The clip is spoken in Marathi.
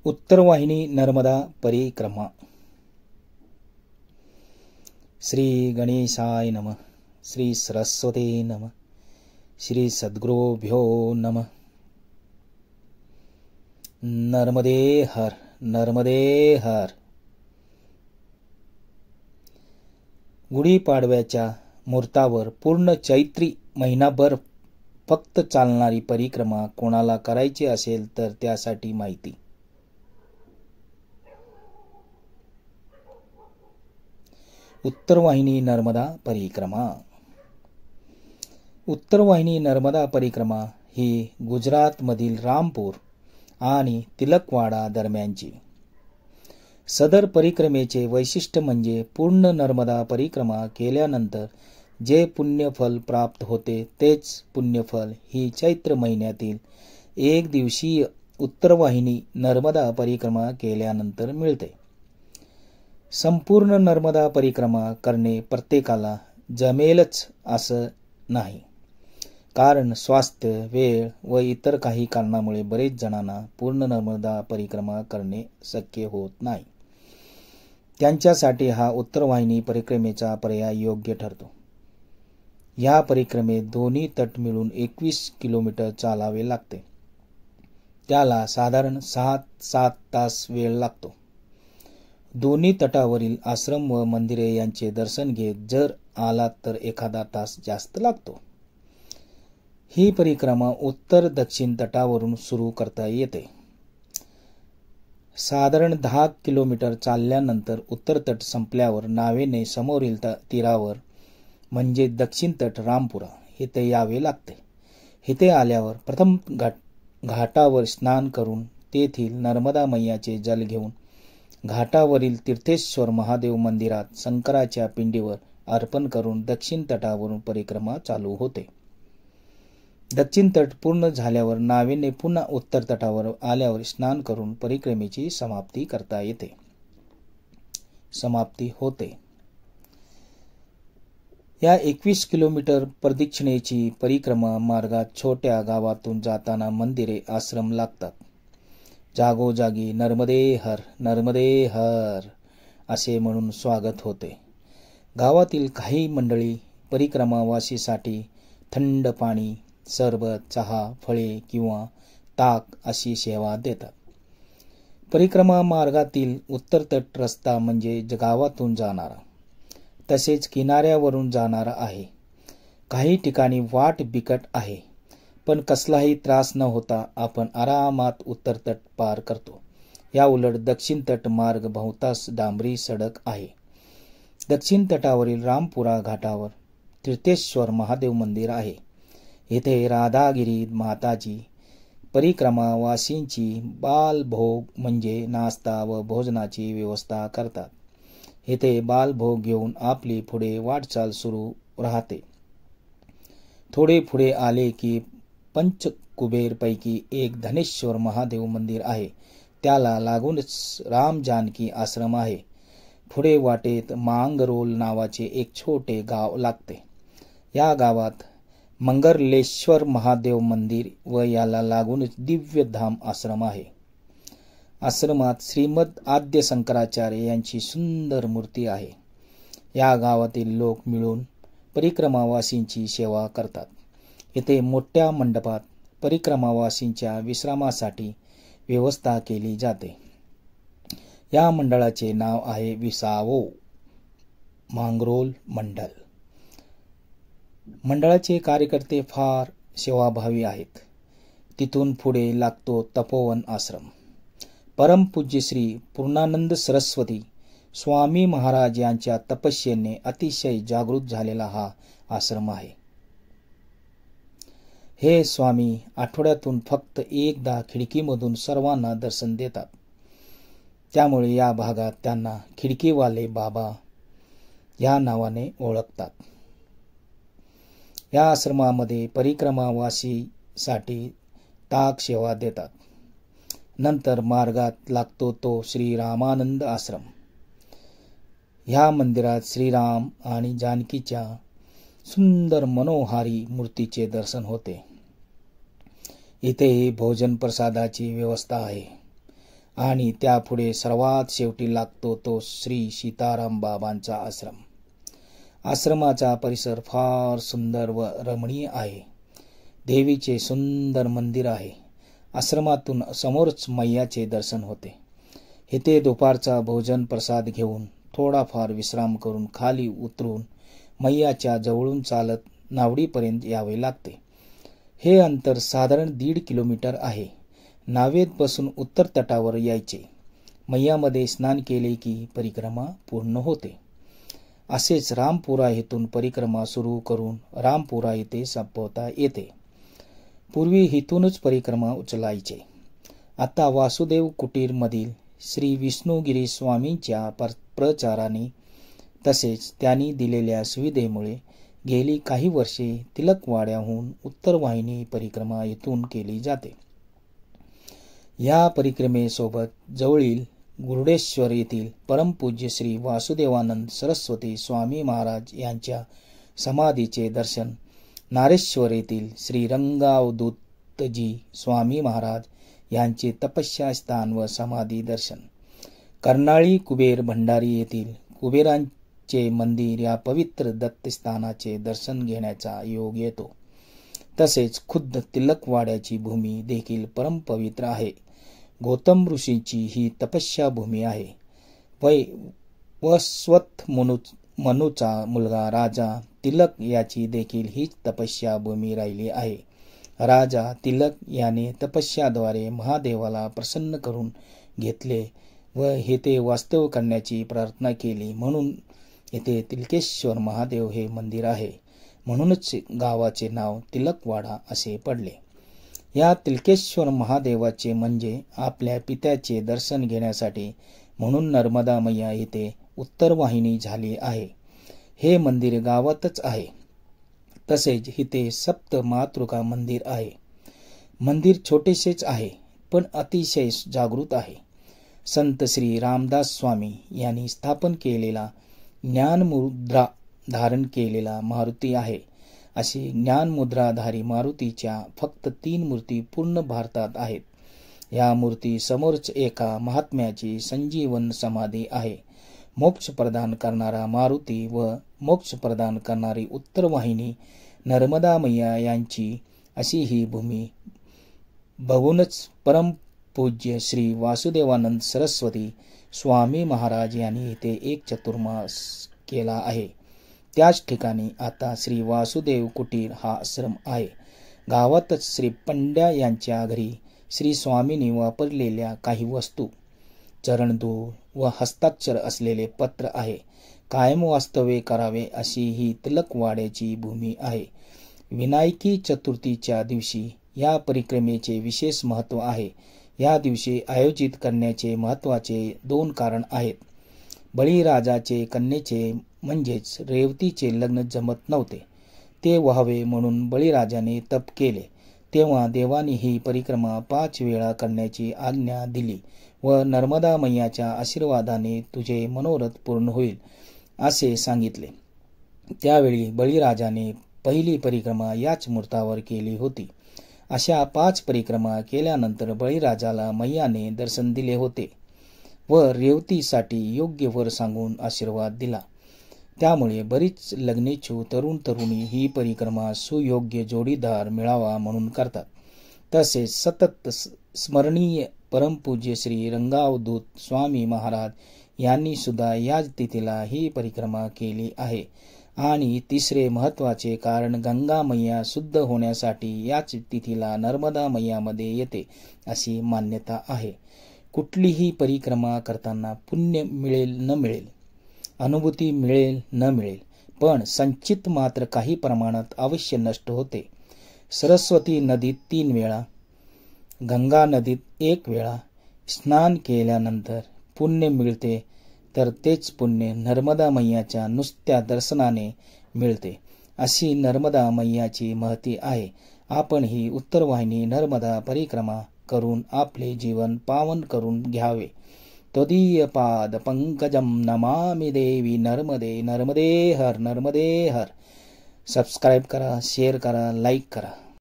उत्तरवाहिनी नर्मदा परिक्रमा। श्री गणेशाय नमः। श्री सरस्वती नमः। श्री सद्गुरुभ्यो नमः। नर्मदे हर, नर्मदे हर। गुढीपाडव्याच्या मुहूर्तावर पूर्ण चैत्री महिनाभर फक्त चालणारी परिक्रमा कोणाला करायची असेल तर त्यासाठी माहिती। उत्तरवाहिनी नर्मदा परिक्रमा। उत्तरवाहिनी नर्मदा परिक्रमा ही गुजरातमधील रामपूर आणि तिलकवाडा दरम्यानची। सदर परिक्रमेचे वैशिष्ट्य म्हणजे पूर्ण नर्मदा परिक्रमा केल्यानंतर जे पुण्यफल प्राप्त होते तेच पुण्यफल ही चैत्र महिन्यातील एक दिवसीय उत्तरवाहिनी नर्मदा परिक्रमा केल्यानंतर मिळते। संपूर्ण नर्मदा परिक्रमा करणे प्रत्येकाला जमेलच असं नाही, कारण स्वास्थ्य, वेळ व इतर काही कारणामुळे बरेच जणांना पूर्ण नर्मदा परिक्रमा करणे शक्य होत नाही। त्यांच्यासाठी हा उत्तरवाहिनी परिक्रमेचा पर्याय योग्य ठरतो। या परिक्रमेत दोन्ही तट मिळून 21 किलोमीटर चालावे लागते। त्याला साधारण 6-7 तास वेळ लागतो। दोन्ही तटावरील आश्रम व मंदिरे यांचे दर्शन घेत जर आलात तर एखादा तास जास्त लागतो। ही परिक्रमा उत्तर दक्षिण तटावरून सुरू करता येते। साधारण 10 किलोमीटर चालल्यानंतर उत्तर तट संपल्यावर नावेने समोरील तीरावर म्हणजे दक्षिण तट रामपुरा इथे यावे लागते। इथे आल्यावर प्रथम घाटावर स्नान करून तेथील नर्मदा मैयाचे जल घेऊन घाटावरील तीर्थेश्वर महादेव मंदिरात शंकराच्या पिंडीवर अर्पण करून दक्षिण तटावरून परिक्रमा चालू होते। दक्षिण तट पूर्ण झाल्यावर नावेने पुन्हा उत्तर तटावर आल्यावर स्नान करून परिक्रमेची समाप्ती होते। या 21 किलोमीटर प्रदक्षिणेची परिक्रमा मार्गात छोट्या गावातून जाताना मंदिरे, आश्रम लागतात। जागोजागी नर्मदे हर, नर्मदे हर असे म्हणून स्वागत होते। गावातील काही मंडळी परिक्रमावासीसाठी थंड पाणी, सरबत, चहा, फळे किंवा ताक अशी सेवा देतात। परिक्रमा मार्गातील उत्तर तट रस्ता म्हणजे गावातून जाणारा तसेच किनाऱ्यावरून जाणारा आहे। काही ठिकाणी वाट बिकट आहे, पण कसलाही त्रास न होता आपण आरामात उत्तर तट पार करतो। या उलट दक्षिण तट मार्ग बहुतांश डांबरी सडक आहे। दक्षिण तटावरील रामपुरा घाटावर तीर्थेश्वर महादेव मंदिर आहे। येथे राधागिरी माताजी परिक्रमावासींची बालभोग म्हणजे नाश्ता व भोजनाची व्यवस्था करतात। येथे बालभोग घेऊन आपली पुढे वाटचाल सुरू राहते। थोडे पुढे आले की पंचकुबेर पैकी एक धनेश्वर महादेव मंदिर आहे। त्याला लागूनच राम जानकी आश्रम आहे। पुढे वाटेत मांगरोल नावाचे एक छोटे गाव लागते। या गावात मंगरलेश्वर महादेव मंदिर व याला लागूनच दिव्य धाम आश्रम आहे। आश्रमात श्रीमद आद्य शंकराचार्य यांची सुंदर मूर्ती आहे। या गावातील लोक मिळून परिक्रमावासींची सेवा करतात। येथे मोठ्या मंडपात परिक्रमावासींच्या विश्रामासाठी व्यवस्था केली जाते। या मंडळाचे नाव आहे विसावो मांगरोल मंडळ। मंडळाचे कार्यकर्ते फार सेवाभावी आहेत। तिथून पुढे लागतो तपोवन आश्रम। परमपूज्य श्री पूर्णानंद सरस्वती स्वामी महाराज यांच्या तपस्येने अतिशय जागृत झालेला हा आश्रम आहे। हे स्वामी आठवड्यातून फक्त एकदा खिडकीमधून सर्वांना दर्शन देतात। त्यामुळे या भागात त्यांना खिडकीवाले बाबा या नावाने ओळखतात। या आश्रमामध्ये परिक्रमावासीसाठी ताक सेवा देतात। नंतर मार्गात लागतो तो श्री रामानंद आश्रम। ह्या मंदिरात श्रीराम आणि जानकीच्या सुंदर मनोहारी मूर्तीचे दर्शन होते। इथे भोजन प्रसादाची व्यवस्था आहे। आणि त्यापुढे सर्वात शेवटी लागतो तो श्री सीताराम बाबांचा आश्रम. आश्रमाचा परिसर फार सुंदर व रमणीय आहे. देवीचे सुंदर मंदिर आहे. आश्रमातून समोरच मैयाचे दर्शन होते. इथे दुपारचा भोजन प्रसाद घेऊन थोडाफार विश्राम करून खाली उतरून मैयाच्या जवळून चालत नावडीपर्यंत यावे लागते. हे अंतर साधारण 1.5 किलोमीटर आहे. नावेत बसून उत्तर तटावर यायचे. मैयामध्ये स्नान केले की परिक्रमा पूर्ण होते. असेच रामपुरा येथून परिक्रमा सुरू करून रामपुरा येथे संपवता येते. पूर्वी इथूनच परिक्रमा उचलायचे. आता वासुदेव कुटीर मधील श्री विष्णुगिरी स्वामींच्या प्रचाराने तसेच त्यांनी दिलेल्या सुविधेमुळे गेली काही वर्षे तिलकवाड्याहून उत्तरवाहिनी परिक्रमा येथून केली जाते. या परिक्रमेसोबत जवळील गुरुडेश्वर येथील परमपूज्य श्री वासुदेवानंद सरस्वती स्वामी महाराज यांच्या समाधीचे दर्शन, नारेश्वर येथील श्री रंगावधूतजी स्वामी महाराज यांचे तपस्या स्थान व समाधी दर्शन, कर्नाळी कुबेर भंडारी येथील कुबेरांचे मंदिर या पवित्र दत्तस्थानाचे दर्शन घेण्याचा योग येतो. तसेच खुद्द तिलकवाड्याची भूमी देखील परमपवित्र आहे. गौतम ऋषींची ही तपस्या भूमी आहे. वस्वत मनुचा मुलगा राजा तिलक याची देखील हीच तपस्या भूमी राहिली आहे. राजा तिलक याने तपस्याद्वारे महादेवाला प्रसन्न करून घेतले व येथे वास्तव करण्याची प्रार्थना केली, म्हणून येथे तिलकेश्वर महादेव हे मंदिर आहे. म्हणूनच गावाचे नाव तिलकवाडा असे पडले. या तिलकेश्वर महादेवाचे म्हणजे आपल्या पित्याचे दर्शन घेण्यासाठी म्हणून नर्मदा मैया येथे उत्तरवाहिनी झाली आहे. हे मंदिर गावातच आहे. तसेच इथे सप्त मातृका मंदिर आहे. मंदिर छोटेसेच आहे पण अतिशय जागृत आहे. संत श्री रामदास स्वामी यांनी स्थापन केलेला ज्ञानमुद्रा धारण केलेला मारुती आहे. अशी ज्ञानमुद्राधारी मारुतीच्या फक्त 3 मूर्ती पूर्ण भारतात आहेत. या मूर्ती समोरच एका महात्म्याची संजीवन समाधी आहे. मोक्ष प्रदान करणारा मारुती व मोक्ष प्रदान करणारी उत्तरवाहिनी नर्मदा मैया यांची अशी ही भूमी बघूनच परमपूज्य श्री वासुदेवानंद सरस्वती स्वामी महाराज यांनी इथे एक चतुर्मास केला आहे. त्याच ठिकाणी आता श्री वासुदेव कुटीर हा आश्रम आहे. गावातच श्री पंड्या यांच्या घरी श्री स्वामींनी वापरलेल्या काही वस्तू, चरणधूळ व हस्ताक्षर असलेले पत्र आहे. कायम वास्तव्य करावे अशी ही तिलकवाड्याची भूमी आहे. विनायकी चतुर्थीच्या दिवशी या परिक्रमेचे विशेष महत्त्व आहे. या दिवशी आयोजित करण्याचे महत्त्वाचे 2 कारण आहेत. बळीराजाचे कन्येचे म्हणजेच रेवतीचे लग्न जमत नव्हते. ते व्हावे म्हणून बळीराजाने तप केले. तेव्हा देवाने ही परिक्रमा 5 वेळा करण्याची आज्ञा दिली व नर्मदा मैयाच्या आशीर्वादाने तुझे मनोरथ पूर्ण होईल असे सांगितले. त्यावेळी बळीराजाने पहिली परिक्रमा याच मुहूर्तावर केली होती. अशा 5 परिक्रमा केल्यानंतर बळीराजाला मैयाने दर्शन दिले होते व रेवतीसाठी योग्य वर सांगून आशीर्वाद दिला. त्यामुळे बरीच लग्नेच्छू तरुण तरुणी ही परिक्रमा सुयोग्य जोडीदार मिळावा म्हणून करतात. तसेच सतत स्मरणीय परमपूज्य श्री रंगावधूत स्वामी महाराज यांनी सुद्धा याच तिथीला ही परिक्रमा केली आहे. आणि तिसरे महत्त्वाचे कारण गंगा मैया शुद्ध होण्यासाठी याच तिथीला नर्मदा मैयामध्ये येते अशी मान्यता आहे. कुठलीही परिक्रमा करताना पुण्य मिळेल न मिळेल, अनुभूती मिळेल न मिळेल, पण संचित मात्र काही प्रमाणात अवश्य नष्ट होते. सरस्वती नदीत 3 वेळा, गंगा नदीत 1 वेळा स्नान केल्यानंतर पुण्य मिळते, तर तेच पुण्य नर्मदा मैयाच्या नुसत्या दर्शनाने मिळते अशी नर्मदा मैयाची महती आहे. आपण ही उत्तरवाहिनी नर्मदा परिक्रमा करून आपले जीवन पावन करून घ्यावे. त्वदीय पाद पंकजम नमामि देवी नर्मदे नर्मदे हर नर्मदे हर. सबस्क्राईब करा, शेअर करा, लाईक करा.